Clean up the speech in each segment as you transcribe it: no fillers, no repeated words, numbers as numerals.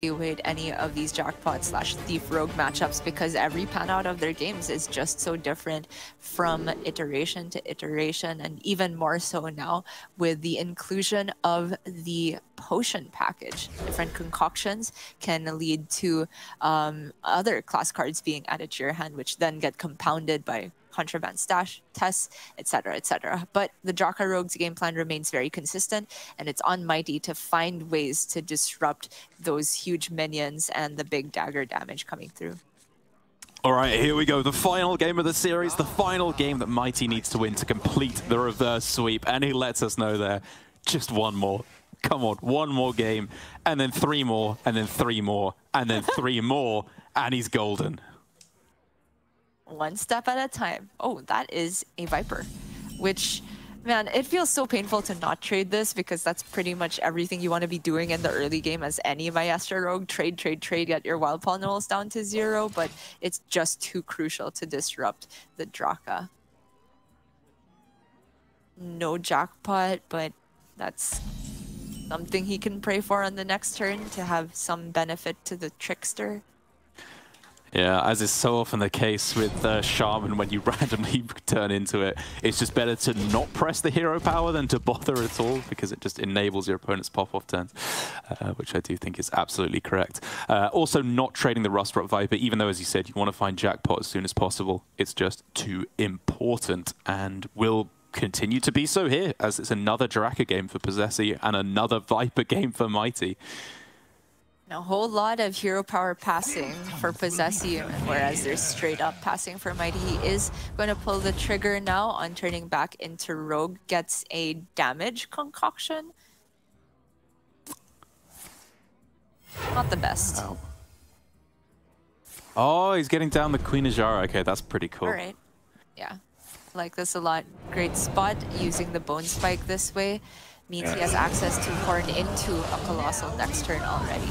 evaluate any of these jackpot slash thief rogue matchups because every pan out of their games is just so different from iteration to iteration, and even more so now with the inclusion of the potion package. Different concoctions can lead to other class cards being added to your hand, which then get compounded by contraband stash tests, etc., etc. But the Draka Rogue's game plan remains very consistent, and it's on Mighty to find ways to disrupt those huge minions and the big dagger damage coming through. All right, here we go. The final game of the series, the final game that Mighty needs to win to complete the reverse sweep, and he lets us know there, just one more. Come on, one more game, and then 3 more, and then 3 more, and then 3 more, and he's golden. One step at a time. Oh, that is a Viper, which, man, it feels so painful to not trade this because that's pretty much everything you want to be doing in the early game as any Maestro Rogue. Trade, trade, trade, get your Wild Polyneuls down to 0, but it's just too crucial to disrupt the Draka. No jackpot, but that's something he can pray for on the next turn to have some benefit to the Trickster. Yeah, as is so often the case with Shaman, when you randomly turn into it, it's just better to not press the hero power than to bother at all, because it just enables your opponent's pop-off turns, which I do think is absolutely correct. Also, not trading the Rust Rot Viper, even though, as you said, you want to find jackpot as soon as possible. It's just too important, and will continue to be so here, as it's another Draka game for posesi and another Viper game for Mighty. A whole lot of hero power passing for posesi, whereas there's straight up passing for Mighty. He is going to pull the trigger now on turning back into Rogue. Gets a damage concoction. Not the best. Wow. Oh, he's getting down the Queen Ajara. Okay, that's pretty cool. All right. Yeah. I like this a lot. Great spot using the Bone Spike this way. Means he has access to horn into a Colossal next turn already.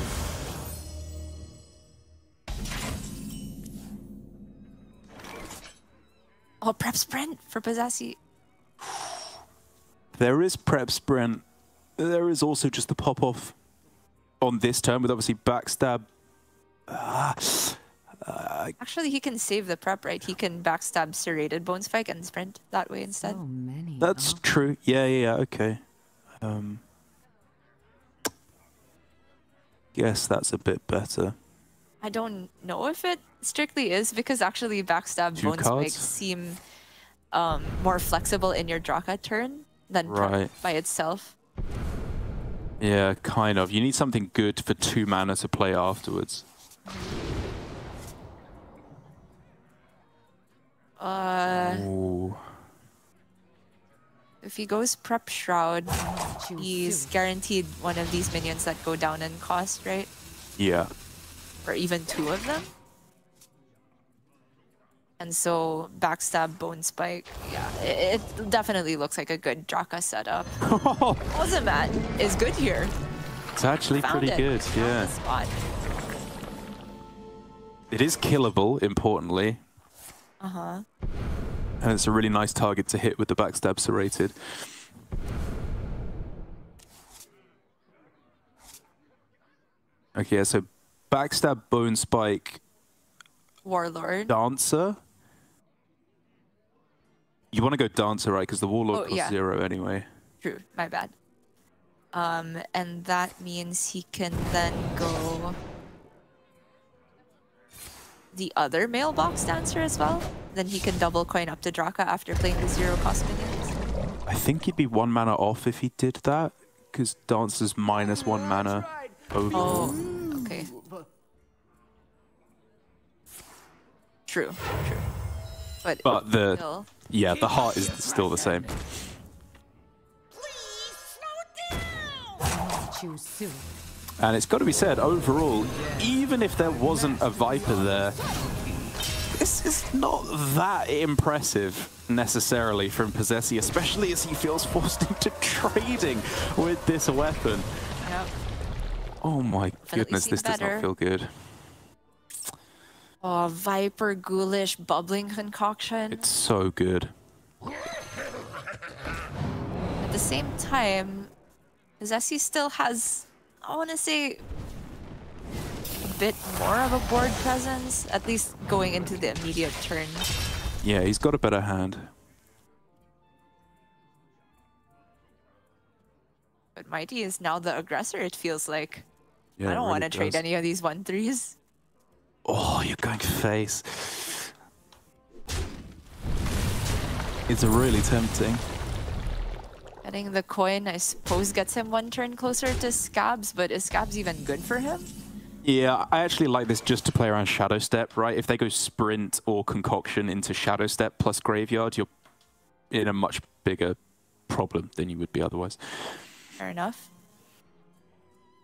Oh, prep sprint for posesi. There is prep sprint. There is also just the pop-off on this turn with obviously backstab. Actually, he can save the prep, right? He can backstab serrated Bone Spike and sprint that way instead. So many. That's true. Yeah, okay. Guess that's a bit better. I don't know if it strictly is, because actually backstab Bone Spikes seem more flexible in your Draka turn than by itself. Yeah, kind of. You need something good for 2 mana to play afterwards. Ooh. If he goes Prep Shroud, he's guaranteed one of these minions that go down in cost, right? Yeah. Or even 2 of them. And so backstab Bone Spike, yeah, it definitely looks like a good Draka setup. Ozamat is good here. It's actually pretty good, yeah. It is killable, importantly. Uh-huh. And it's a really nice target to hit with the backstab serrated. Okay, so backstab Bone Spike. Warlord. Dancer. You want to go Dancer, right? Because the Warlord costs 0 anyway. True, my bad. And that means he can then go the other Mailbox Dancer as well. Then he can double coin up to Draka after playing the 0 cost minions. I think he'd be 1 mana off if he did that, because Dancer's -1 mana overall. Oh, okay. True. But the the heart is still the same. And it's got to be said, overall, even if there wasn't a Viper there, this is not that impressive necessarily from posesi, especially as he feels forced into trading with this weapon. Yep. Oh my goodness, this does not feel good. Oh, Viper, Ghoulish, Bubbling Concoction. It's so good. At the same time, posesi still has, I want to say, bit more of a board presence, at least going into the immediate turn. Yeah, he's got a better hand. But Mighty is now the aggressor, it feels like. Yeah, I don't really want to trade any of these 1-3s. Oh, you're going face. It's really tempting. Getting the coin, I suppose, gets him one turn closer to Scabs, but is Scabs even good for him? Yeah, I actually like this just to play around Shadow Step, right? If they go Sprint or Concoction into Shadow Step plus Graveyard, you're in a much bigger problem than you would be otherwise. Fair enough.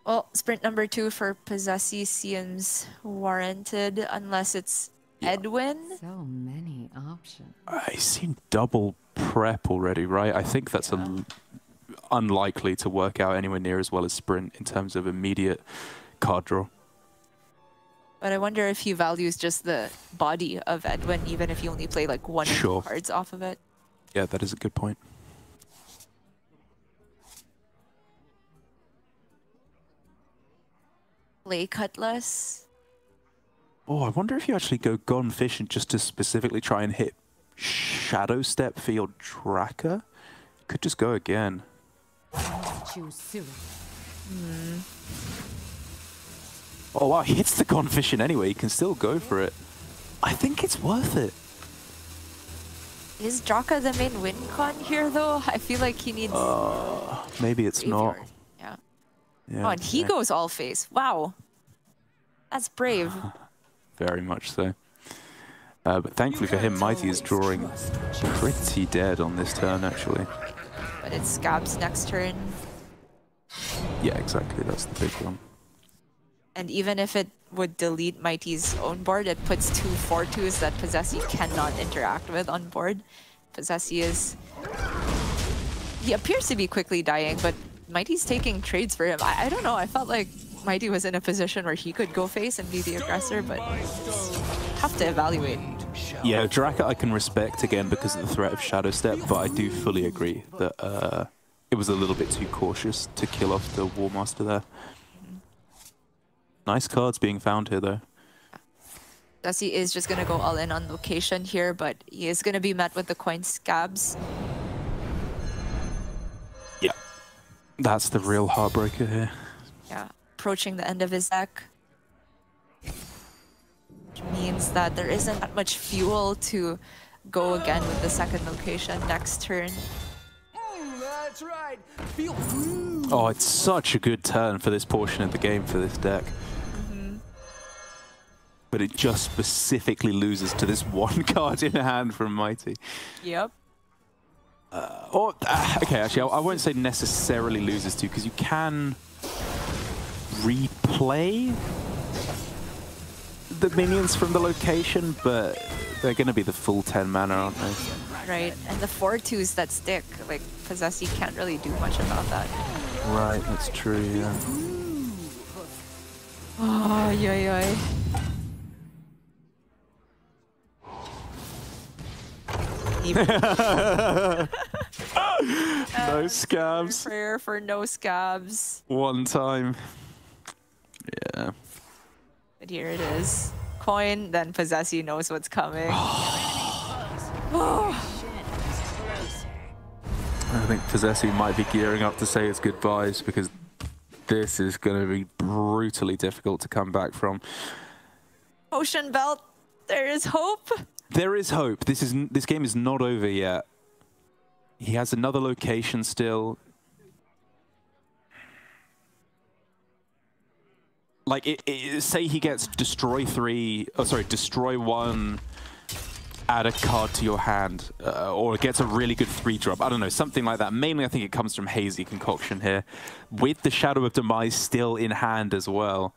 Well, sprint number 2 for posesi seems warranted, unless it's Edwin. So many options. I've seen double prep already, right? I think that's unlikely to work out anywhere near as well as sprint in terms of immediate card draw. But I wonder if he values just the body of Edwin, even if you only play like one or two cards off of it. Yeah, that is a good point. Play Cutlass. Oh, I wonder if you actually go Gone Fishing just to specifically try and hit Shadow Step for your Draka. You could just go again. Choose soon. Oh wow, he hits the Gone Fishing anyway. You can still go for it. I think it's worth it. Is Draka the main win con here though? I feel like he needs... maybe it's not. Yeah. Yeah, Oh, and he goes all face. Wow. That's brave. Very much so. But thankfully for him, Mighty is drawing pretty dead on this turn, actually. But it's Scab's next turn. Yeah, exactly. That's the big one. And even if it would delete Mighty's own board, it puts 2 4-2s that posesi cannot interact with on board. Posesi is... He appears to be quickly dying, but Mighty's taking trades for him. I don't know, I felt like Mighty was in a position where he could go face and be the aggressor, but have to evaluate. Yeah, Draka I can respect again because of the threat of Shadow Step, but I do fully agree that it was a little bit too cautious to kill off the War Master there. Nice cards being found here though. Posesi is just going to go all in on location here, but he is going to be met with the coin Scabs. Yeah, that's the real heartbreaker here. Yeah, approaching the end of his deck. Which means that there isn't that much fuel to go again with the second location next turn. That's right. Feel Oh, it's such a good turn for this portion of the game for this deck. But it just specifically loses to this one card in hand from Mighty. Yep. Okay, actually, I won't say necessarily loses to, because you can replay the minions from the location, but they're going to be the full 10 mana, aren't they? Right, and the 4-2s that stick, like, posesi can't really do much about that. Right, that's true, yeah. Oh, yoy. No Scabs. Prayer for no Scabs. One time. Yeah. But here it is. Coin, then posesi knows what's coming. I think posesi might be gearing up to say its goodbyes because this is going to be brutally difficult to come back from. Ocean Belt, there is hope. There is hope. This game is not over yet. He has another location still. Like, say he gets destroy 1, add a card to your hand, or gets a really good 3-drop. I don't know, something like that. Mainly, I think it comes from Hazy Concoction here, with the Shadow of Demise still in hand as well.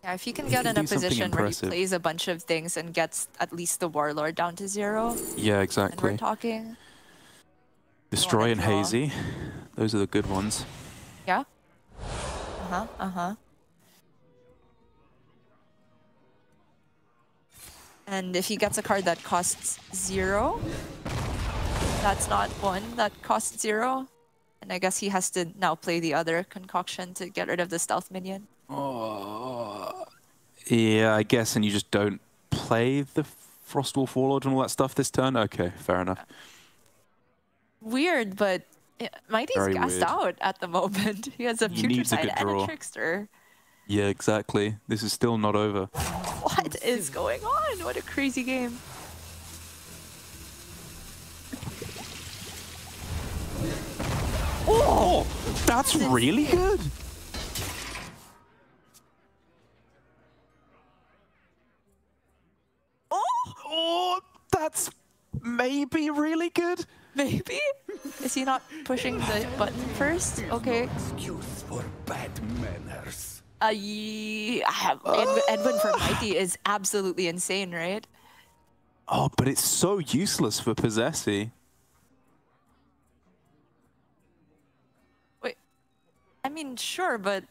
Yeah, if you can get in a position where he plays a bunch of things and gets at least the Warlord down to 0. Yeah, exactly. And we're talking. Destroy and Hazy. Those are the good ones. Yeah. And if he gets a card that costs 0, that's not one that costs 0. And I guess he has to now play the other concoction to get rid of the stealth minion. Oh, yeah, I guess, and you just don't play the Frostwolf Warlord and all that stuff this turn? Okay, fair enough. Weird, but Mighty's Very gassed weird. out at the moment. He has a He needs a Putricide good and a draw. Trickster. Yeah, exactly. This is still not over. What is going on? What a crazy game. Oh, that's really good. Oh, that's maybe really good. Maybe? Is he not pushing the button first? Okay. Excuse for bad manners. Edwin for Mighty is absolutely insane, right? Oh, but it's so useless for Posesi. Wait, I mean, sure, but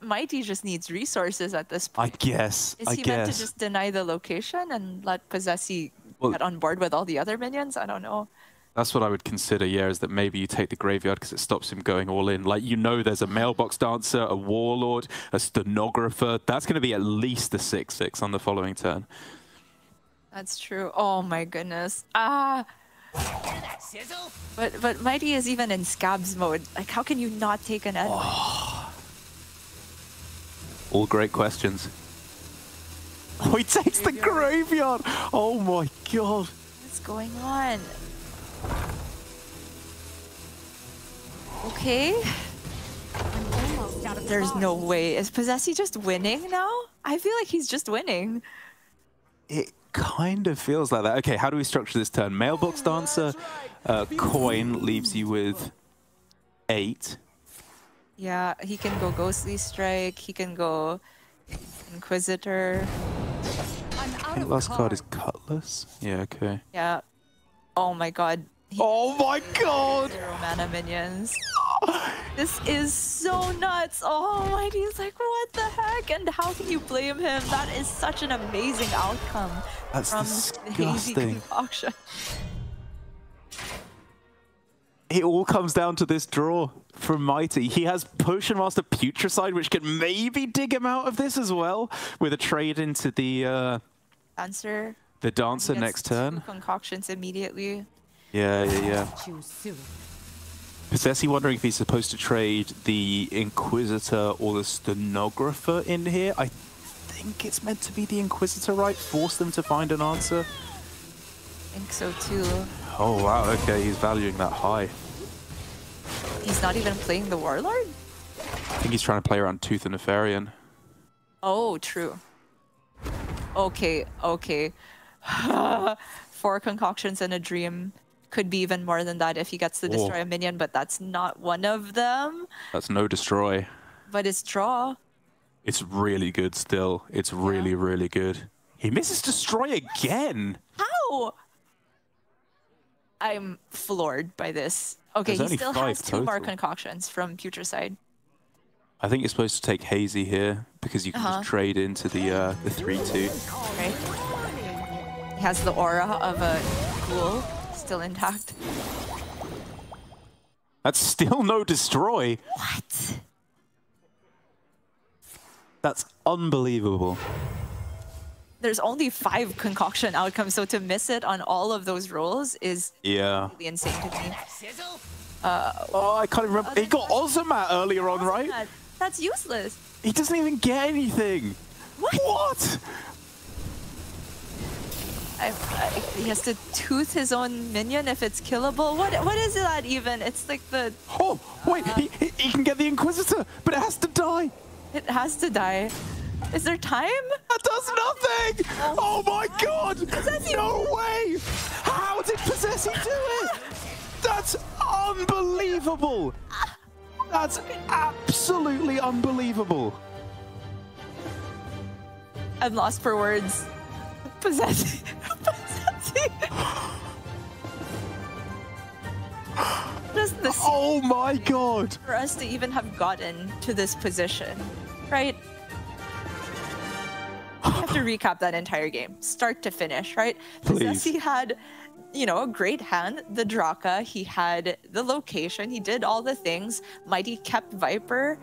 Mighty just needs resources at this point. I guess. Is he meant to just deny the location and let Posesi get on board with all the other minions? I don't know. That's what I would consider, yeah, is that maybe you take the graveyard because it stops him going all in. Like, you know there's a mailbox dancer, a warlord, a stenographer. That's going to be at least a 6/6 on the following turn. That's true. Oh my goodness. But Mighty is even in scabs mode. Like, how can you not take an Edwin? All great questions. Oh, he takes the graveyard! Oh my god. What's going on? Okay. There's no way. Is Posesi just winning now? I feel like he's just winning. It kind of feels like that. Okay, how do we structure this turn? Mailbox dancer, coin leaves you with 8. Yeah, he can go Ghostly Strike. He can go Inquisitor. I'm I out think of last card is cards. Cutlass. Yeah, okay. Yeah. Oh my god. Oh my god! 0 mana minions. This is so nuts. Oh my, he's like, what the heck? And how can you blame him? That is such an amazing outcome That's from the hazy disgusting. concoction. It all comes down to this draw from Mighty. He has Potion Master Putricide, which can maybe dig him out of this as well, with a trade into the Dancer. dancer Gets next turn. 2 concoctions immediately. Yeah. Choose soon. Posesi wondering if he's supposed to trade the Inquisitor or the Stenographer in here. I think it's meant to be the Inquisitor, right? Force them to find an answer. I think so too. Oh wow, okay, he's valuing that high. He's not even playing the Warlord? I think he's trying to play around Tooth and Nefarian. Oh, true. Okay. 4 concoctions and a dream. Could be even more than that if he gets to destroy a minion, but that's not one of them. That's no destroy. But it's draw. It's really good still. It's really, really good. He misses destroy again. How? I'm floored by this. Okay, There's he only still 5 has 2 more total. concoctions from Putricide. I think you're supposed to take Hazy here because you can just trade into the 3/2. Right? He has the aura of a ghoul still intact. That's still no destroy. What? That's unbelievable. There's only 5 concoction outcomes, so to miss it on all of those rolls is really insane to me. Oh, I can't remember. He got Ozomat earlier on, right? That's useless. He doesn't even get anything. What? He has to tooth his own minion if it's killable. What is that even? It's like the... Oh, wait, he can get the Inquisitor, but it has to die. It has to die. Is there time? That does nothing! Oh my god! No way! How did Posesi do it? That's unbelievable! That's absolutely unbelievable! I'm lost for words. Posesi. Just the Oh my god! for us to even have gotten to this position, right? We have to recap that entire game, start to finish, right? Please. Posesi had, a great hand, the Draka, he had the location, he did all the things. Mighty kept Viper,